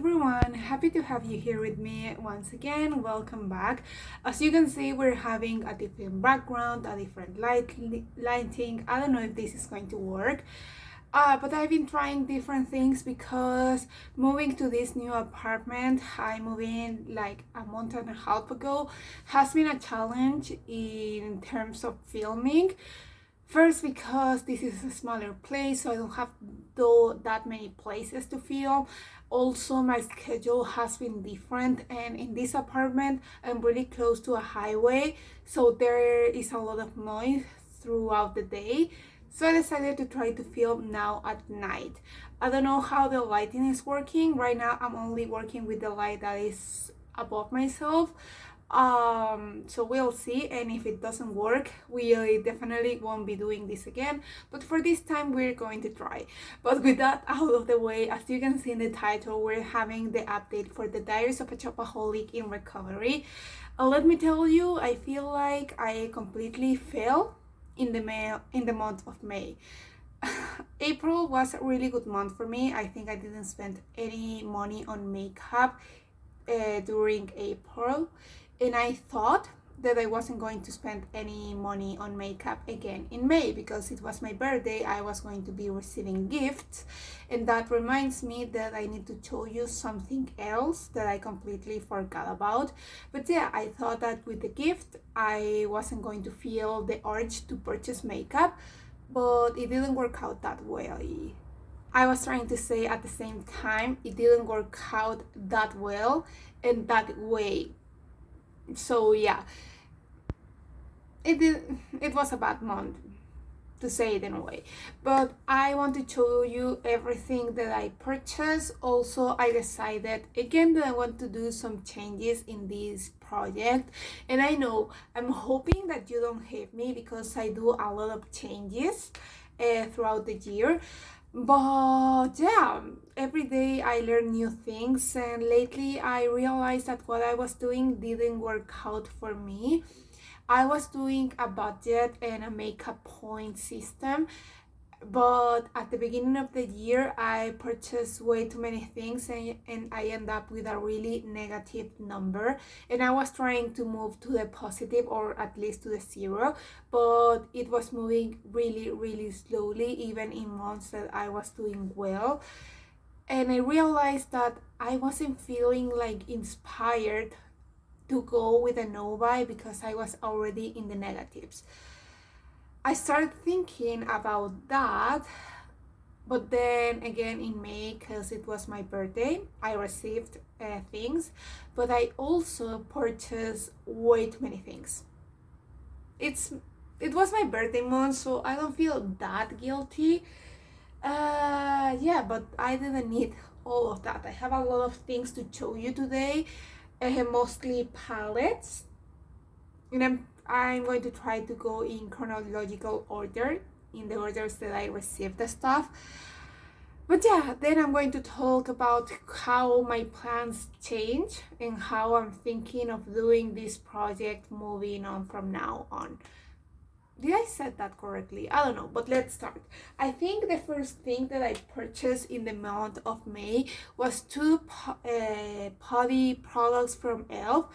everyone, happy to have you here with me once again. Welcome back. As you can see, we're having a different background, a different lighting. I don't know if this is going to work. But I've been trying different things because moving to this new apartment, I moved in like a month and a half ago, has been a challenge in terms of filming. First, because this is a smaller place, so I don't have that many places to film. Also, my schedule has been different, and in this apartment, I'm really close to a highway, so there is a lot of noise throughout the day. So I decided to try to film now at night. I don't know how the lighting is working. Right now, I'm only working with the light that is above myself. So we'll see, and if it doesn't work, we definitely won't be doing this again, but for this time we're going to try. But with that out of the way, as you can see in the title, we're having the update for the Diaries of a Shopaholic in recovery. Let me tell you, I feel like I completely failed in the month of May. April was a really good month for me. I think I didn't spend any money on makeup during April, and I thought that I wasn't going to spend any money on makeup again in May because it was my birthday. I was going to be receiving gifts, and that reminds me that I need to show you something else that I completely forgot about. But yeah, I thought that with the gift I wasn't going to feel the urge to purchase makeup, but it didn't work out that well. I was trying to say at the same time, it didn't work out that well and that way. So yeah, it was a bad month, to say it in a way, but I want to show you everything that I purchased. Also, I decided again that I want to do some changes in this project, and I know I'm hoping that you don't hate me because I do a lot of changes throughout the year. But yeah, every day I learn new things, and lately I realized that what I was doing didn't work out for me. I was doing a budget and a makeup point system, but at the beginning of the year I purchased way too many things, and I end up with a really negative number, and I was trying to move to the positive, or at least to the zero, but it was moving really slowly even in months that I was doing well. And I realized that I wasn't feeling like inspired to go with a no buy because I was already in the negatives. I started thinking about that, but then again in May, because it was my birthday, I received things, but I also purchased way too many things. It was my birthday month, so I don't feel that guilty. Yeah, but I didn't need all of that. I have a lot of things to show you today, mostly palettes, and I'm going to try to go in chronological order, in the orders that I received the stuff. But yeah, then I'm going to talk about how my plans change and how I'm thinking of doing this project moving on from now on. Did I said that correctly? I don't know, but let's start. I think the first thing that I purchased in the month of May was two body products from e.l.f.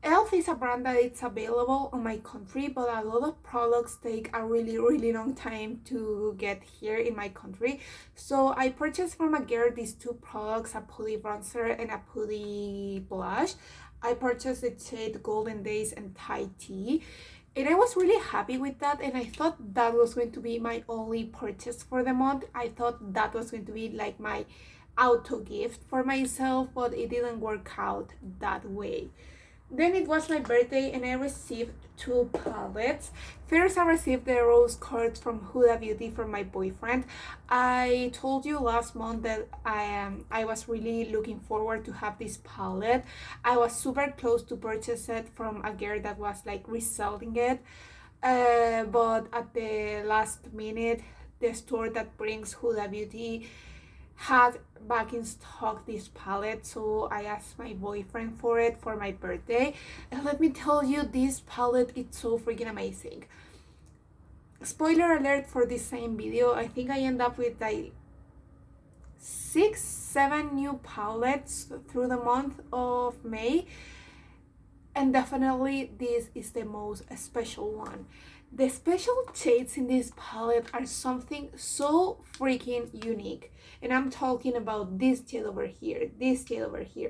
e.l.f. is a brand that it's available on my country, but a lot of products take a really long time to get here in my country. So I purchased from a girl these two products, a putty bronzer and a putty blush. I purchased the shade Golden Days and Thai Tea, and I was really happy with that, and I thought that was going to be my only purchase for the month. I thought that was going to be like my auto gift for myself, but it didn't work out that way. Then it was my birthday and I received two palettes. First, I received the rose quartz from Huda Beauty from my boyfriend. I told you last month that I was really looking forward to have this palette. I was super close to purchase it from a girl that was like reselling it, but at the last minute, the store that brings Huda Beauty had back in stock this palette, so I asked my boyfriend for it for my birthday, and let me tell you, this palette is so freaking amazing. Spoiler alert for this same video, I think I end up with like 6-7 new palettes through the month of May, and definitely this is the most special one. The special shades in this palette are something so freaking unique, and I'm talking about this shade over here,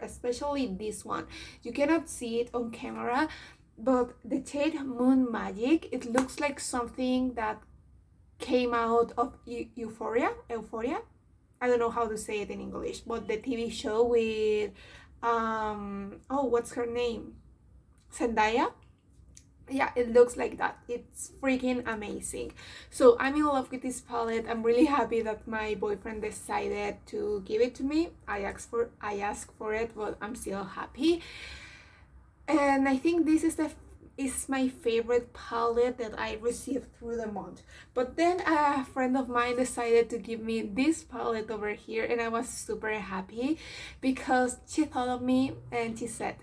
especially this one. You cannot see it on camera, but the shade Moon Magic, it looks like something that came out of Euphoria. I don't know how to say it in English, but the TV show with oh, what's her name? Zendaya. Yeah, it looks like that. It's freaking amazing. So I'm in love with this palette. I'm really happy that my boyfriend decided to give it to me. I asked for it, but I'm still happy. And I think this is my favorite palette that I received through the month. But then a friend of mine decided to give me this palette over here, and I was super happy because she thought of me and she said,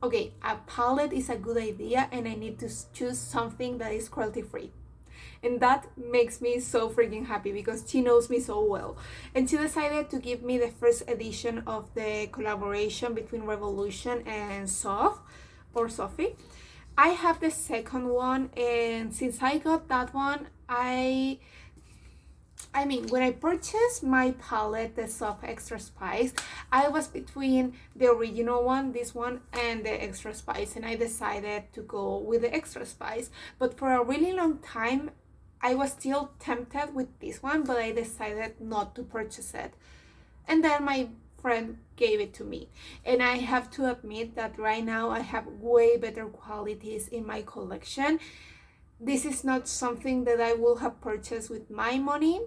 okay, a palette is a good idea and I need to choose something that is cruelty free. And that makes me so freaking happy because she knows me so well. And she decided to give me the first edition of the collaboration between Revolution and Sophie. I have the second one, and since I got that one, I mean, when I purchased my palette, the Soft Extra Spice, I was between the original one, this one, and the Extra Spice, and I decided to go with the Extra Spice. But for a really long time, I was still tempted with this one, but I decided not to purchase it. And then my friend gave it to me, and I have to admit that right now I have way better qualities in my collection. This is not something that I will have purchased with my money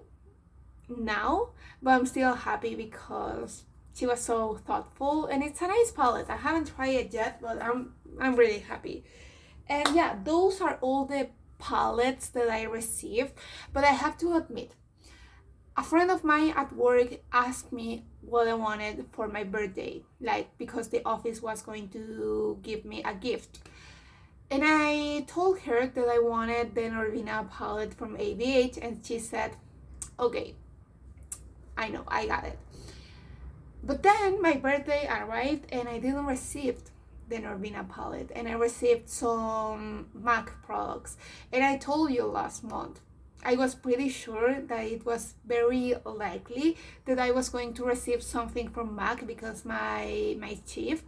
now, but I'm still happy because she was so thoughtful, and it's a nice palette. I haven't tried it yet, but I'm really happy. And yeah, those are all the palettes that I received. But I have to admit, a friend of mine at work asked me what I wanted for my birthday, like because the office was going to give me a gift. And I told her that I wanted the Norvina palette from ABH, and she said, okay, I know, I got it. But then my birthday arrived and I didn't receive the Norvina palette, and I received some MAC products. And I told you last month, I was pretty sure that it was very likely that I was going to receive something from MAC because my chief,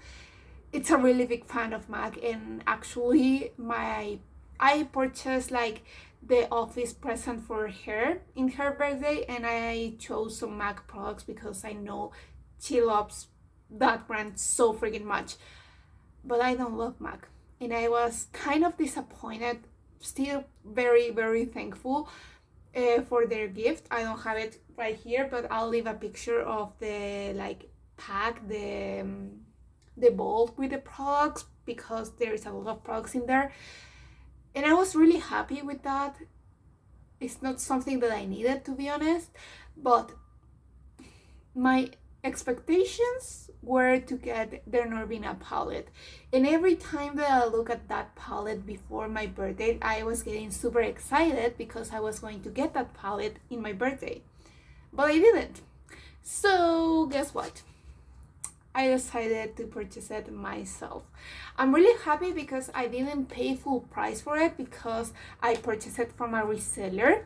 it's a really big fan of MAC, and actually I purchased like the office present for her in her birthday, and I chose some MAC products because I know she loves that brand so freaking much. But I don't love MAC, and I was kind of disappointed. Still very, very thankful for their gift. I don't have it right here, but I'll leave a picture of the like pack, the bowl with the products, because there is a lot of products in there, and I was really happy with that. It's not something that I needed, to be honest, but my expectations were to get the Norvina palette, and every time that I look at that palette before my birthday, I was getting super excited because I was going to get that palette in my birthday, but I didn't. So guess what? I decided to purchase it myself. I'm really happy because I didn't pay full price for it because I purchased it from a reseller.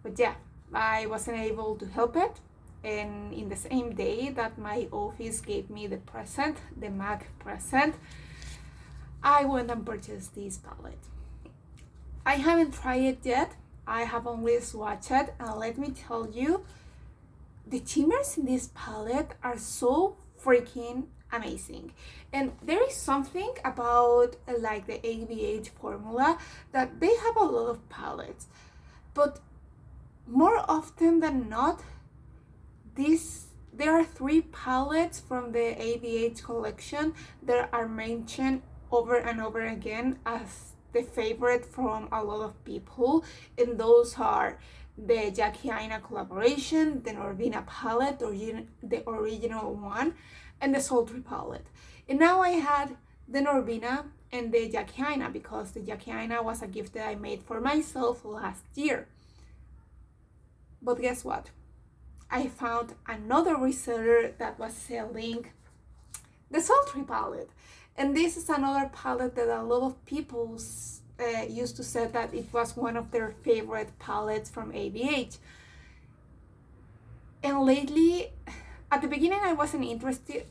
But yeah, I wasn't able to help it. And in the same day that my office gave me the present, the MAC present, I went and purchased this palette. I haven't tried it yet. I have only swatched it, and let me tell you, the shimmers in this palette are so freaking amazing. And there is something about like the ABH formula that they have a lot of palettes, but more often than not, there are 3 palettes from the ABH collection that are mentioned over and over again as the favorite from a lot of people, and those are the Jackie Aina collaboration, the Norvina palette, the original one, and the Sultry palette. And now I had the Norvina and the Jackie Aina because the Jackie Aina was a gift that I made for myself last year. But guess what? I found another reseller that was selling the sultry palette. And this is another palette that a lot of people used to say that it was one of their favorite palettes from ABH. And lately, at the beginning, I wasn't interested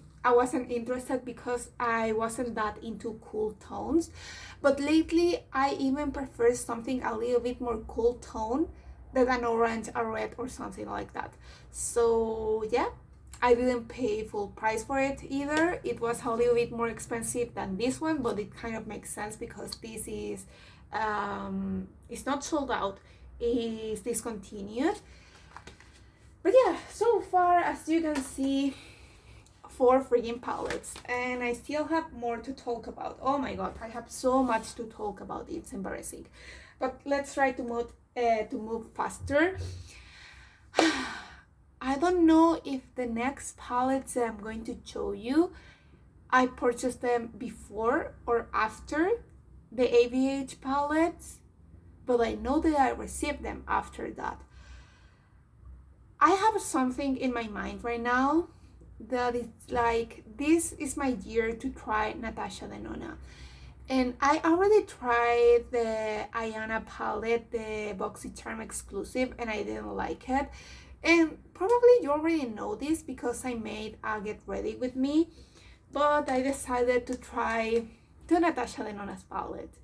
because I wasn't that into cool tones. But lately, I even prefer something a little bit more cool tone than an orange, a red, or something like that. So yeah, I didn't pay full price for it either. It was a little bit more expensive than this one, but it kind of makes sense because this is it's not sold out, it's discontinued. But yeah, so far, as you can see, 4 freaking palettes, and I still have more to talk about. Oh my god, I have so much to talk about. It's embarrassing, but let's try to move faster. I don't know if the next palettes that I'm going to show you, I purchased them before or after the ABH palettes, but I know that I received them after that. I have something in my mind right now that it's like, this is my year to try Natasha Denona. And I already tried the Ayana palette, the BoxyCharm exclusive, and I didn't like it. And probably you already know this because I made a get ready with me, but I decided to try the Natasha Denona's palette,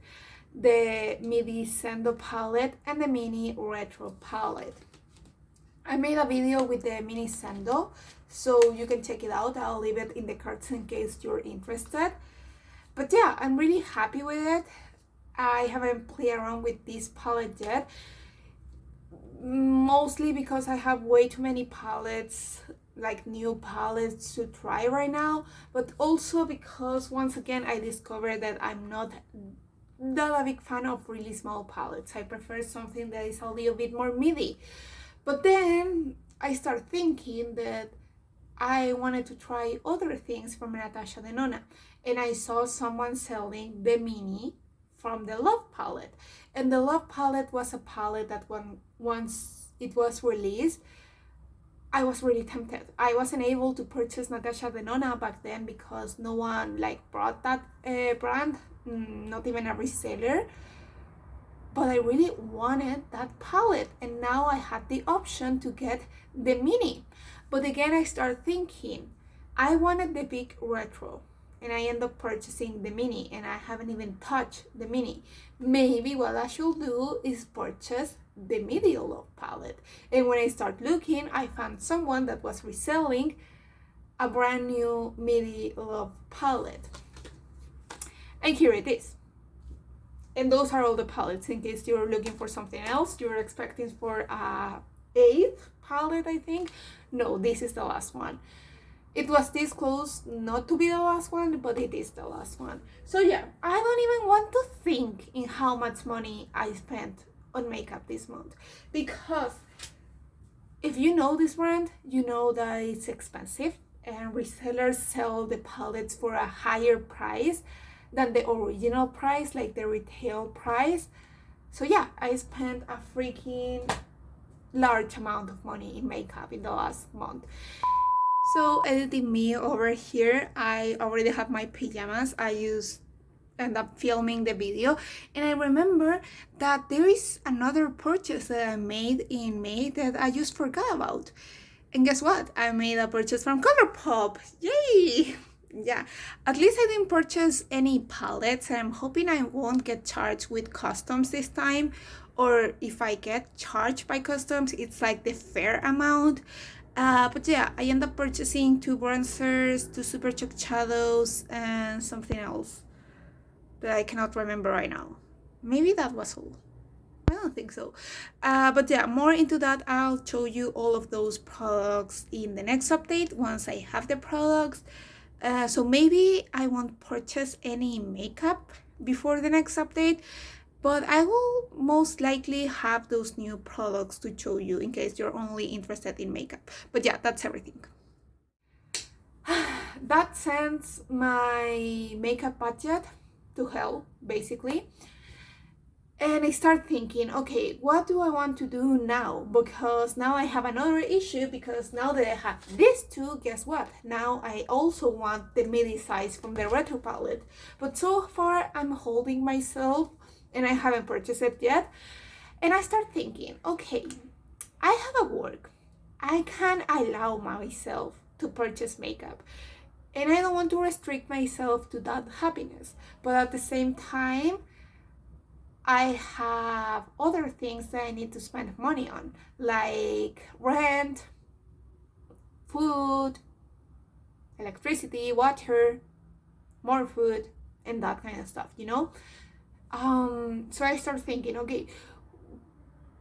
the Midi Sendo palette, and the Mini Retro palette. I made a video with the Mini Sendo, so you can check it out. I'll leave it in the cards in case you're interested. But yeah, I'm really happy with it. I haven't played around with this palette yet, mostly because I have way too many palettes, like new palettes to try right now, but also because once again I discovered that I'm not that a big fan of really small palettes. I prefer something that is a little bit more midi. But then I started thinking that I wanted to try other things from Natasha Denona, and I saw someone selling the mini from the Love palette, and the Love palette was a palette that once it was released, I was really tempted. I wasn't able to purchase Natasha Denona back then because no one brought that brand, not even a reseller. But I really wanted that palette, and now I had the option to get the mini. But again, I started thinking, I wanted the big retro, and I end up purchasing the mini, and I haven't even touched the mini. Maybe what I should do is purchase the Midi Love palette. And when I start looking, I found someone that was reselling a brand new Midi Love palette. And here it is. And those are all the palettes, in case you're looking for something else. You're expecting for a 8th palette, I think. No, this is the last one. It was this close not to be the last one, but it is the last one. So yeah, I don't even want to think in how much money I spent on makeup this month, because if you know this brand, you know that it's expensive, and resellers sell the palettes for a higher price than the original price, like the retail price. So yeah, I spent a freaking large amount of money in makeup in the last month. So editing me over here, I already have my pajamas. I end up filming the video, and I remember that there is another purchase that I made in May that I just forgot about. And guess what? I made a purchase from Colourpop. Yay! Yeah, at least I didn't purchase any palettes, and I'm hoping I won't get charged with customs this time, or if I get charged by customs, it's like the fair amount. But yeah, I end up purchasing 2 bronzers, 2 super chalk shadows, and something else that I cannot remember right now. Maybe that was all. I don't think so. But yeah, more into that. I'll show you all of those products in the next update once I have the products. So maybe I won't purchase any makeup before the next update, but I will most likely have those new products to show you in case you're only interested in makeup. But yeah, that's everything. That sends my makeup budget to hell, basically. And I start thinking, okay, what do I want to do now? Because now I have another issue, because now that I have these two, guess what? Now I also want the midi size from the retro palette. But so far I'm holding myself and I haven't purchased it yet. And I start thinking, okay, I have a work. I can allow myself to purchase makeup. And I don't want to restrict myself to that happiness. But at the same time, I have other things that I need to spend money on, like rent, food, electricity, water, more food, and that kind of stuff, you know? So I start thinking, okay,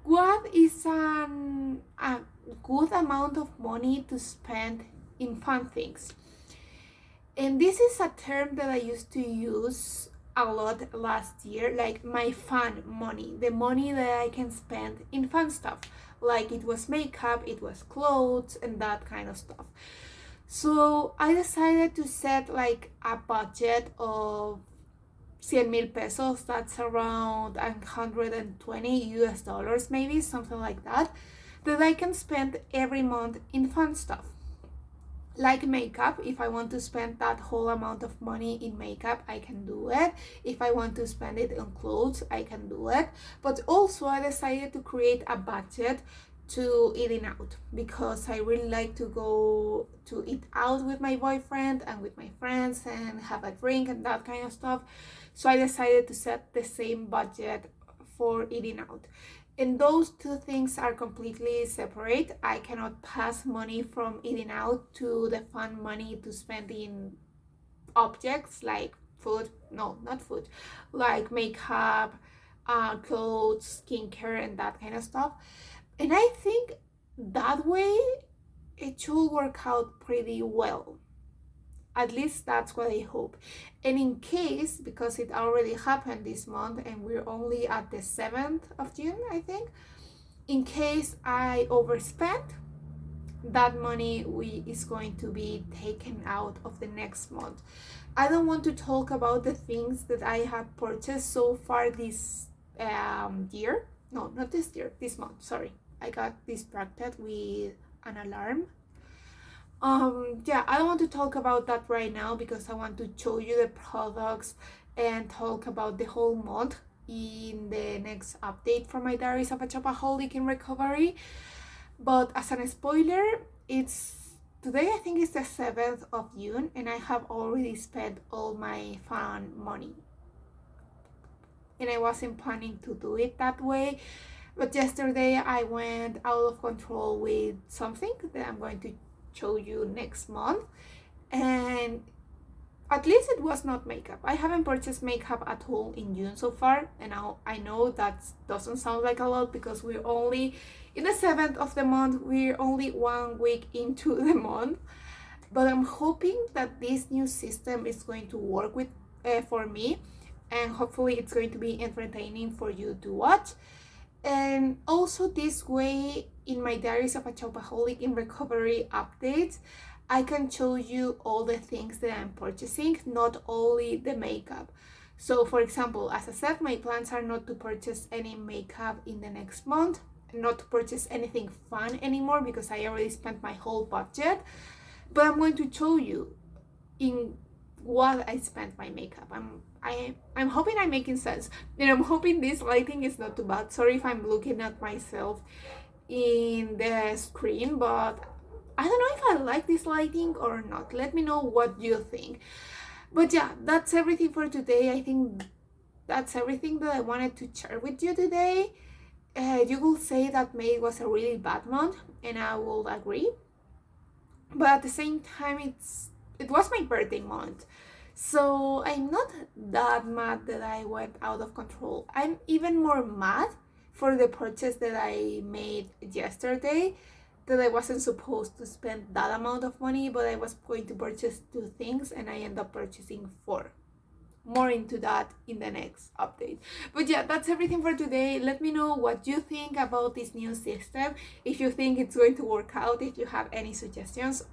what is a good amount of money to spend in fun things? And this is a term that I used to use a lot last year, like my fun money, the money that I can spend in fun stuff, like it was makeup, it was clothes, and that kind of stuff. So I decided to set like a budget of 100,000 pesos, that's around 120 US dollars, maybe something like that, that I can spend every month in fun stuff. Like makeup, if I want to spend that whole amount of money in makeup, I can do it. If I want to spend it on clothes, I can do it. But also I decided to create a budget to eating out, because I really like to go to eat out with my boyfriend and with my friends and have a drink and that kind of stuff. So I decided to set the same budget for eating out. And those two things are completely separate. I cannot pass money from eating out to the fun money to spend in objects like food. No, not food. Like makeup, clothes, skincare, and that kind of stuff. And I think that way it should work out pretty well. At least that's what I hope. And in case, because it already happened this month and we're only at the 7th of June, I think, in case I overspend, that money is going to be taken out of the next month. I don't want to talk about the things that I have purchased so far this year. No, not this year, this month, sorry. I got distracted with an alarm. Yeah, I don't want to talk about that right now, because I want to show you the products and talk about the whole month in the next update for my Diaries of a Shopaholic in Recovery. But as a spoiler, it's today, I think it's the 7th of June, and I have already spent all my fun money. And I wasn't planning to do it that way. But yesterday I went out of control with something that I'm going to show you next month, and at least it was not makeup. I haven't purchased makeup at all in June so far, and now I know that doesn't sound like a lot, because we're only in the 7th of the month, we're only 1 week into the month. But I'm hoping that this new system is going to work with for me, and hopefully it's going to be entertaining for you to watch. And also this way, in my Diaries of a Shopaholic in Recovery updates, I can show you all the things that I'm purchasing, not only the makeup. So for example, as I said, my plans are not to purchase any makeup in the next month, not to purchase anything fun anymore, because I already spent my whole budget. But I'm going to show you in what I spent my makeup. I'm hoping I'm making sense, and I'm hoping this lighting is not too bad. Sorry if I'm looking at myself in the screen, but I don't know if I like this lighting or not. Let me know what you think. But yeah, that's everything for today. I think that's everything that I wanted to share with you today. You will say that May was a really bad month, and I will agree. But at the same time, it was my birthday month. So I'm not that mad that I went out of control. I'm even more mad for the purchase that I made yesterday, that I wasn't supposed to spend that amount of money, but I was going to purchase 2 things and I ended up purchasing 4. More into that in the next update. But yeah, that's everything for today. Let me know what you think about this new system, if you think it's going to work out, if you have any suggestions.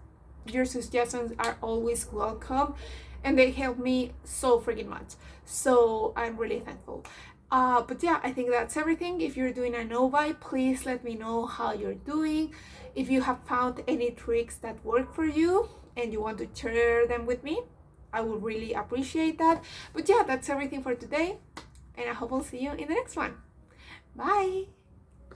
Your suggestions are always welcome, and they help me so freaking much, so I'm really thankful. But yeah, I think that's everything. If you're doing a no buy, please let me know how you're doing. If you have found any tricks that work for you and you want to share them with me, I would really appreciate that. But yeah, that's everything for today, and I hope I'll see you in the next one. Bye!